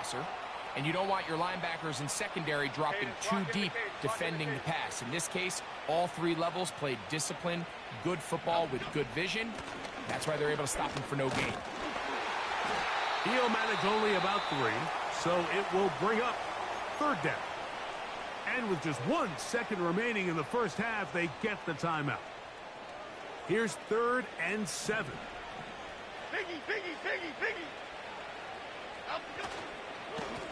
passer, and you don't want your linebackers and secondary dropping too deep defending the pass. In this case, all three levels played disciplined, good football with good vision. That's why they're able to stop him for no gain. He'll manage only about 3, so it will bring up 3rd down. And with just 1 second remaining in the first half, they get the timeout. Here's 3rd and 7. Biggie.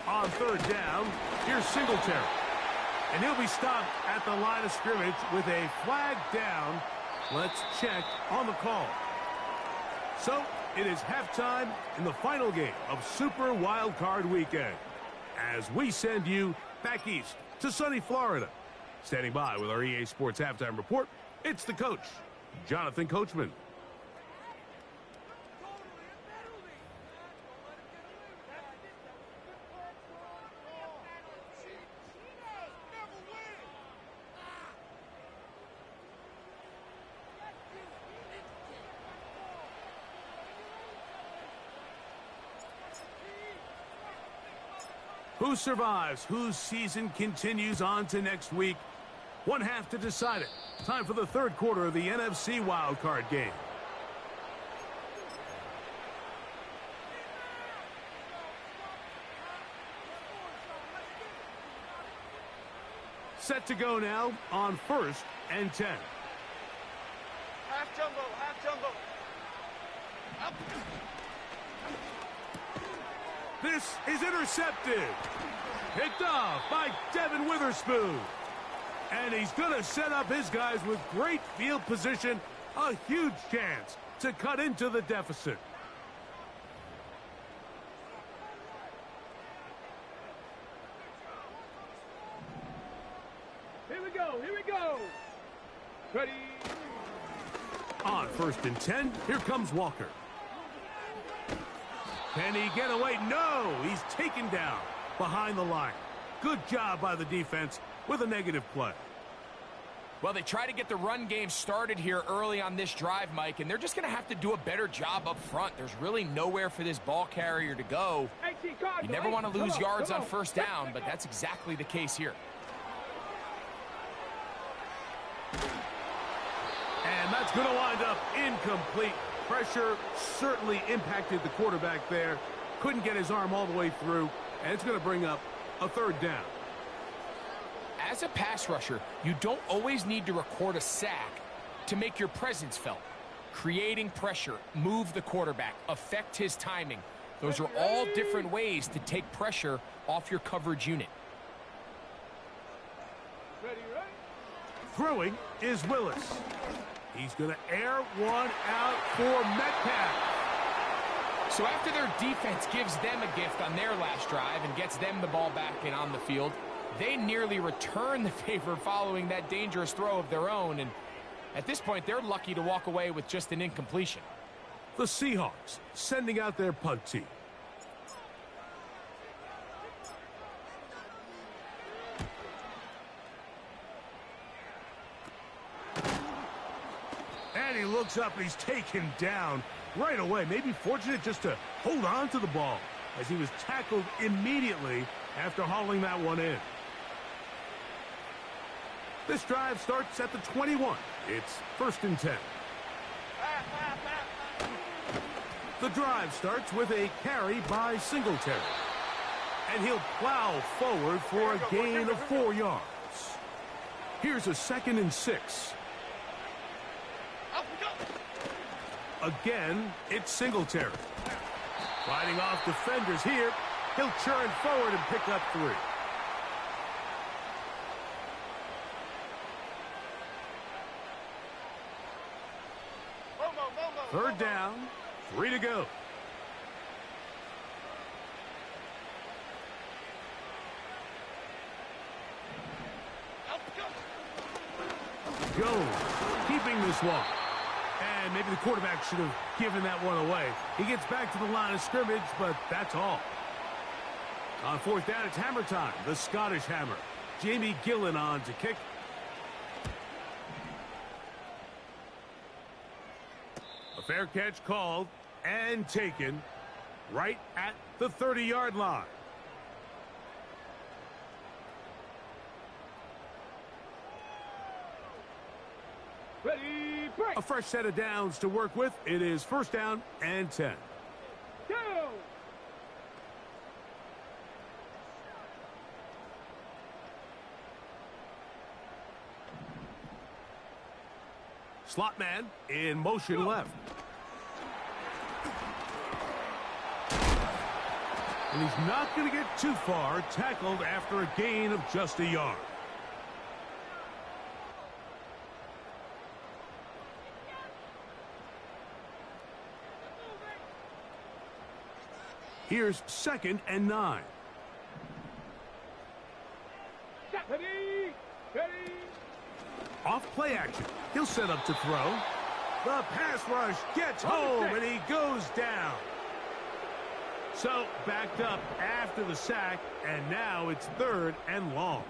On 3rd down, here's Singletary. And he'll be stopped at the line of scrimmage with a flag down. Let's check on the call. So, it is halftime in the final game of Super Wild Card Weekend, as we send you back east to sunny Florida. Standing by with our EA Sports Halftime Report, it's the coach, Jonathan Coachman. Who survives? Whose season continues on to next week? 1 half to decide it. Time for the 3rd quarter of the NFC wildcard game. Set to go now on 1st and 10. Half jumbo. Up. This is intercepted. Picked off by Devin Witherspoon. And he's going to set up his guys with great field position. A huge chance to cut into the deficit. Here we go. Ready. On 1st and 10, here comes Walker. Can he get away? No, he's taken down behind the line. Good job by the defense with a negative play. Well, they try to get the run game started here early on this drive, Mike, and they're just going to have to do a better job up front. There's really nowhere for this ball carrier to go. You never want to lose yards on 1st down, but that's exactly the case here. And that's going to wind up incomplete. Pressure certainly impacted the quarterback there. Couldn't get his arm all the way through, and it's going to bring up a 3rd down. As a pass rusher, you don't always need to record a sack to make your presence felt. Creating pressure, move the quarterback, affect his timing. Those are all different ways to take pressure off your coverage unit. Ready. Throwing is Willis. He's going to air one out for Metcalf. So after their defense gives them a gift on their last drive and gets them the ball back and on the field, they nearly return the favor following that dangerous throw of their own. And at this point, they're lucky to walk away with just an incompletion. The Seahawks sending out their punt team. And he looks up and he's taken down right away. Maybe fortunate just to hold on to the ball as he was tackled immediately after hauling that one in. This drive starts at the 21. It's 1st and 10. The drive starts with a carry by Singletary. And he'll plow forward for a gain of 4 yards. Here's a 2nd and 6. Again, it's Singletary. Fighting off defenders here. He'll churn forward and pick up 3. Third down, 3 to go. Jones keeping this one. And maybe the quarterback should have given that one away. He gets back to the line of scrimmage, but that's all. On 4th down, it's hammer time. The Scottish Hammer. Jamie Gillen on to kick. A fair catch called and taken right at the 30-yard line. Ready, break. A fresh set of downs to work with. It is first down and 10. Go. Slot man in motion left. And he's not going to get too far, tackled after a gain of just a yard. Here's 2nd and 9. Ready, ready. Off play action. He'll set up to throw. The pass rush gets home, and he goes down. So, backed up after the sack, and now it's 3rd and long.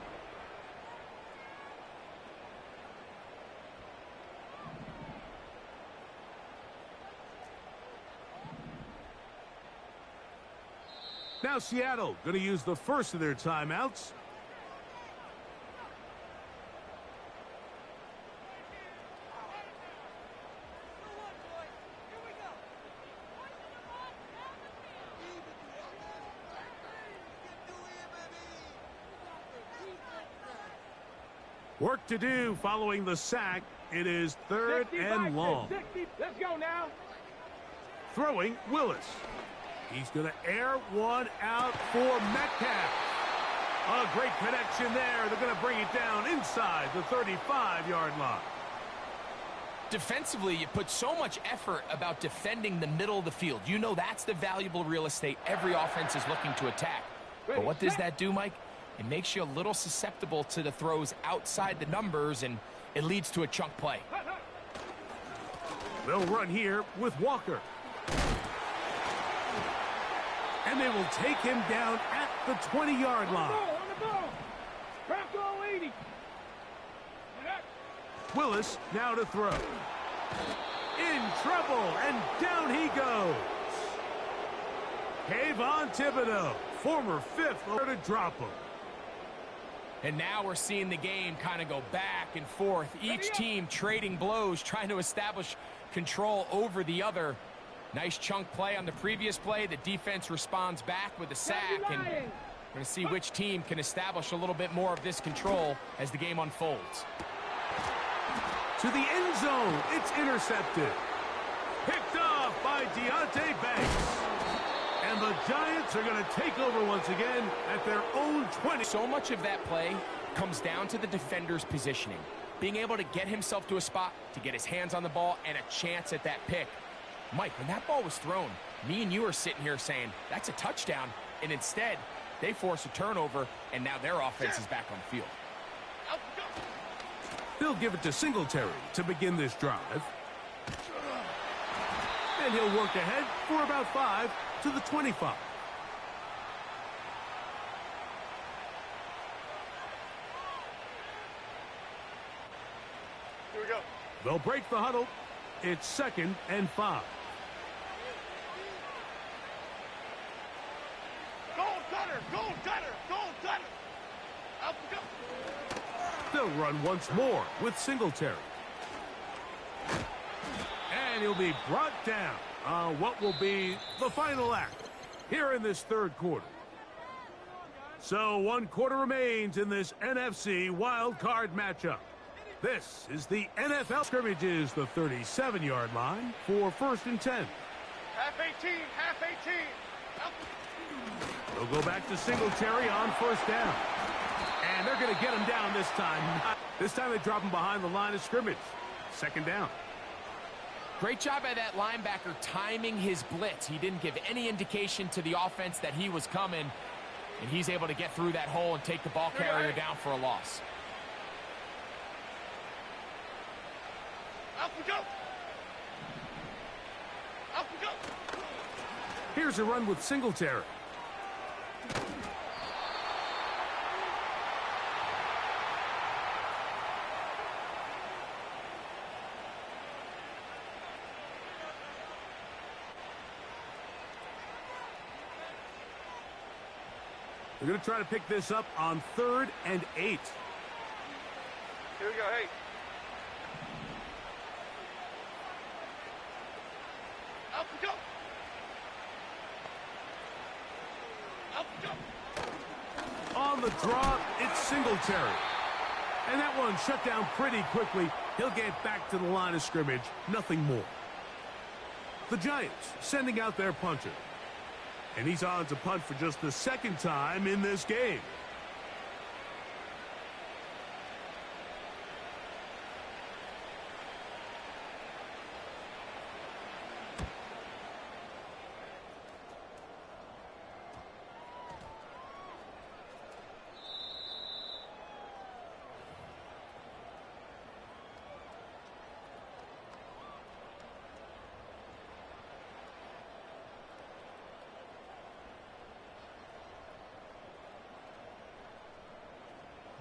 Now Seattle going to use the first of their timeouts. Work to do following the sack. It is 3rd and long. 60. Let's go now. Throwing Willis. He's going to air one out for Metcalf. A great connection there. They're going to bring it down inside the 35-yard line. Defensively, you put so much effort about defending the middle of the field. You know that's the valuable real estate every offense is looking to attack. But what does that do, Mike? It makes you a little susceptible to the throws outside the numbers, and it leads to a chunk play. They'll run here with Walker. And they will take him down at the 20-yard line. On the ball. Crack all 80. Willis now to throw. In trouble, and down he goes. Kayvon Thibodeau, former 5th, to drop him. And now we're seeing the game kind of go back and forth. Each team trading blows, trying to establish control over the other. Nice chunk play on the previous play. The defense responds back with a sack, and we're going to see which team can establish a little bit more of this control as the game unfolds. To the end zone, it's intercepted. Picked off by Deontay Banks. And the Giants are going to take over once again at their own 20. So much of that play comes down to the defender's positioning. Being able to get himself to a spot, to get his hands on the ball, and a chance at that pick. Mike, when that ball was thrown, me and you are sitting here saying, that's a touchdown. And instead, they force a turnover, and now their offense is back on the field. They'll give it to Singletary to begin this drive. And he'll work ahead for about 5 to the 25. Here we go. They'll break the huddle. It's 2nd and 5. Go, Cutter! Go, Cutter! Go, Cutter! Up we go. They'll run once more with Singletary. And he'll be brought down on what will be the final act here in this 3rd quarter. So 1 quarter remains in this NFC wild card matchup. This is the NFL scrimmages, the 37-yard line for 1st and 10. Half 18, half 18. Up. They'll go back to Singletary on 1st down. And they're going to get him down this time. This time they drop him behind the line of scrimmage. 2nd down. Great job by that linebacker timing his blitz. He didn't give any indication to the offense that he was coming, and he's able to get through that hole and take the ball carrier down for a loss. Up we go. Up we go. Here's a run with Singletary. They're going to try to pick this up on 3rd and 8. Here we go, hey. Up we go. Up we go. On the draw, it's Singletary. And that one shut down pretty quickly. He'll get back to the line of scrimmage. Nothing more. The Giants sending out their punter. And he's on to punt for just the second time in this game.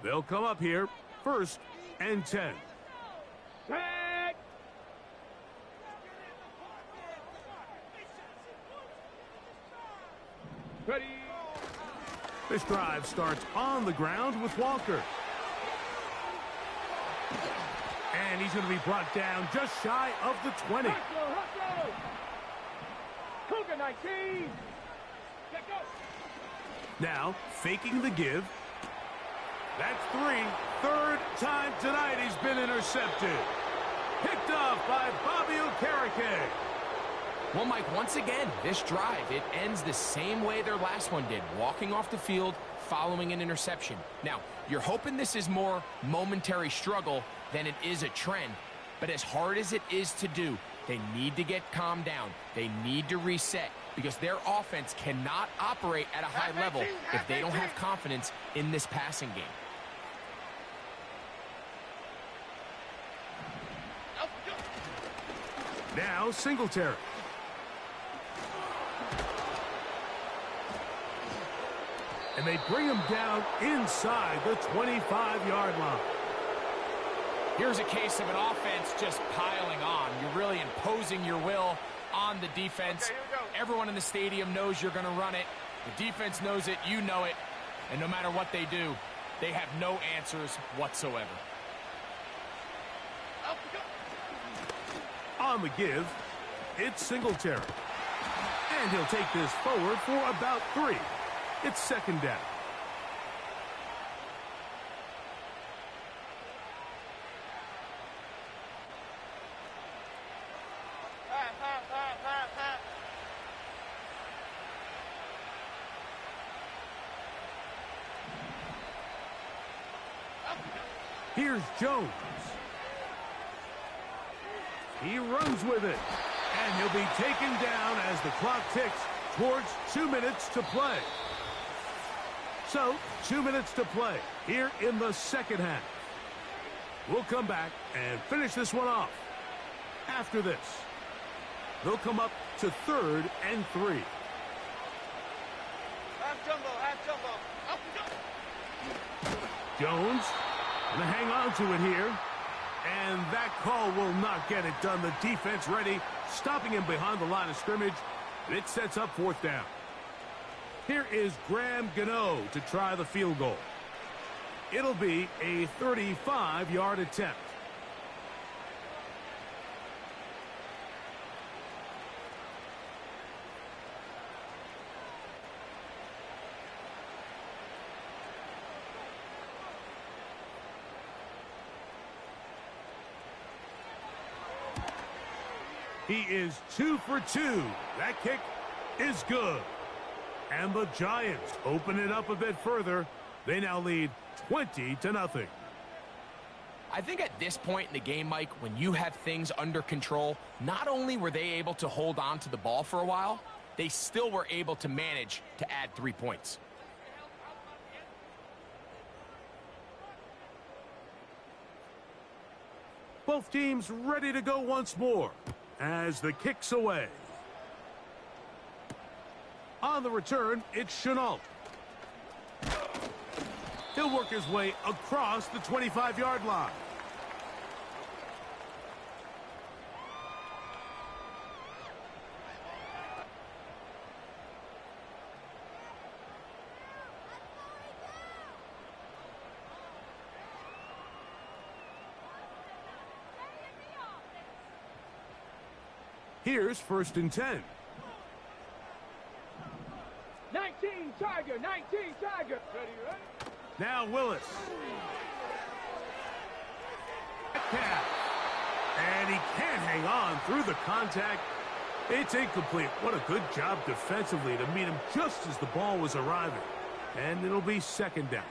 They'll come up here, 1st and 10. Ready. This drive starts on the ground with Walker. And he's going to be brought down just shy of the 20. Cougar 19. Get go. Now, faking the give. That's 3. Third time tonight he's been intercepted. Picked off by Bobby Okereke. Well, Mike, once again, this drive, it ends the same way their last one did, walking off the field following an interception. Now, you're hoping this is more momentary struggle than it is a trend, but as hard as it is to do, they need to get calmed down. They need to reset because their offense cannot operate at a high level if they don't have confidence in this passing game. Now Singletary. And they bring him down inside the 25-yard line. Here's a case of an offense just piling on. You're really imposing your will on the defense. Okay, here we go. Everyone in the stadium knows you're going to run it. The defense knows it. You know it. And no matter what they do, they have no answers whatsoever. Up we go. On the give, it's Singletary. And he'll take this forward for about 3. It's 2nd down. Here's Jones. He runs with it. And he'll be taken down as the clock ticks towards 2 minutes to play. So, 2 minutes to play here in the second half. We'll come back and finish this one off. After this, they'll come up to 3rd and 3. Half jumbo. Up we go. Jones going to hang on to it here. And that call will not get it done. The defense ready, stopping him behind the line of scrimmage. And it sets up 4th down. Here is Graham Gano to try the field goal. It'll be a 35-yard attempt. He is 2 for 2. That kick is good. And the Giants open it up a bit further. They now lead 20-0. I think at this point in the game, Mike, when you have things under control, not only were they able to hold on to the ball for a while, they still were able to manage to add 3 points. Both teams ready to go once more as the kick's away. On the return, it's Chenault. He'll work his way across the 25-yard line. Here's 1st and 10. 19 Tiger, 19 Tiger. Ready? Now Willis. Metcalf. And he can't hang on through the contact. It's incomplete. What a good job defensively to meet him just as the ball was arriving. And it'll be 2nd down.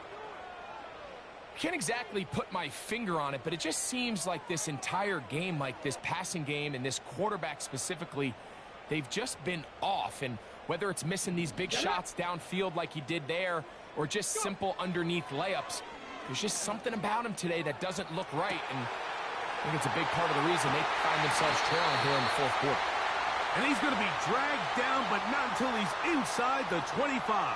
Can't exactly put my finger on it, but it just seems like this entire game, like this passing game and this quarterback specifically, they've just been off. And whether it's missing these big shots downfield like he did there or just simple underneath layups, there's just something about him today that doesn't look right. And I think it's a big part of the reason they find themselves trailing here in the 4th quarter. And he's going to be dragged down, but not until he's inside the 25.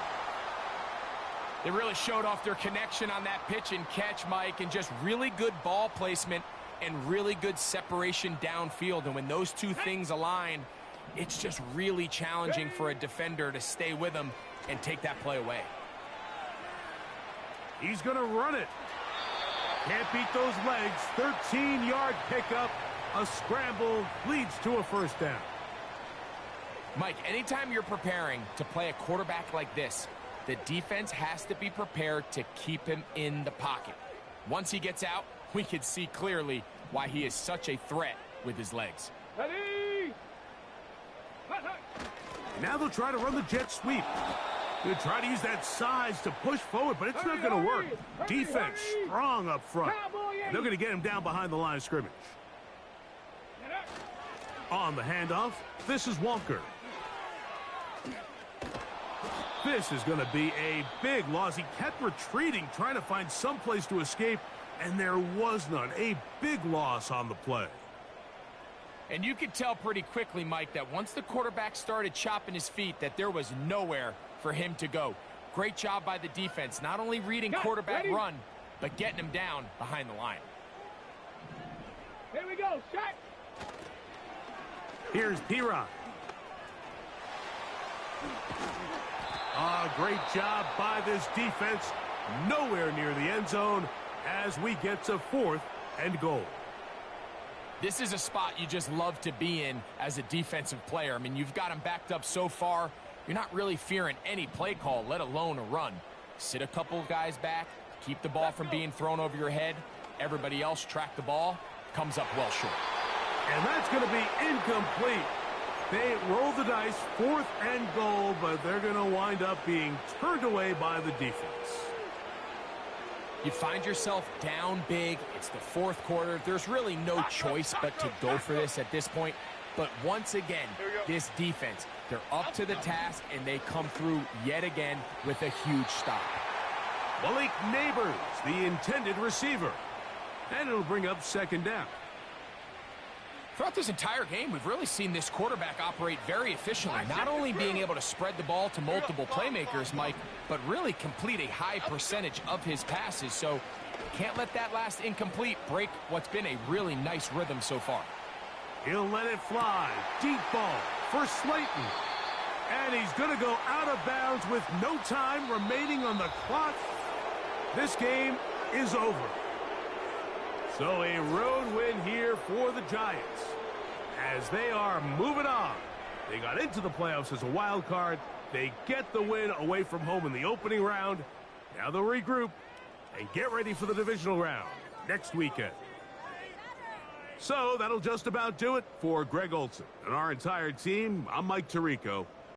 They really showed off their connection on that pitch and catch, Mike, and just really good ball placement and really good separation downfield. And when those two things align, it's just really challenging for a defender to stay with them and take that play away. He's going to run it. Can't beat those legs. 13-yard pickup. A scramble leads to a 1st down. Mike, anytime you're preparing to play a quarterback like this, the defense has to be prepared to keep him in the pocket. Once he gets out, we can see clearly why he is such a threat with his legs. Ready? Now they'll try to run the jet sweep. They'll try to use that size to push forward, but it's not going to work. Defense strong up front. And they're going to get him down behind the line of scrimmage. On the handoff, this is Walker. This is going to be a big loss. He kept retreating, trying to find some place to escape, and there was none. A big loss on the play. And you could tell pretty quickly, Mike, that once the quarterback started chopping his feet, that there was nowhere for him to go. Great job by the defense, not only reading quarterback run, but getting him down behind the line. Here we go, shot. Here's P-Rod. Great job by this defense. Nowhere near the end zone as we get to 4th and goal. This is a spot you just love to be in as a defensive player. I mean, you've got him backed up so far, you're not really fearing any play call, let alone a run. Sit a couple of guys back, keep the ball from being thrown over your head. Everybody else track the ball, comes up well short. And that's going to be incomplete. They roll the dice, 4th and goal, but they're going to wind up being turned away by the defense. You find yourself down big. It's the 4th quarter. There's really no choice but to go for this at this point. But once again, this defense, they're up to the task, and they come through yet again with a huge stop. Malik Neighbors, the intended receiver. And it'll bring up 2nd down. Throughout this entire game, we've really seen this quarterback operate very efficiently, not only being able to spread the ball to multiple playmakers, Mike, but really complete a high percentage of his passes. So can't let that last incomplete break what's been a really nice rhythm so far. He'll let it fly. Deep ball for Slayton. And he's going to go out of bounds with no time remaining on the clock. This game is over. So a road win here for the Giants as they are moving on. They got into the playoffs as a wild card. They get the win away from home in the opening round. Now they'll regroup and get ready for the divisional round next weekend. So that'll just about do it for Greg Olson and our entire team. I'm Mike Tirico.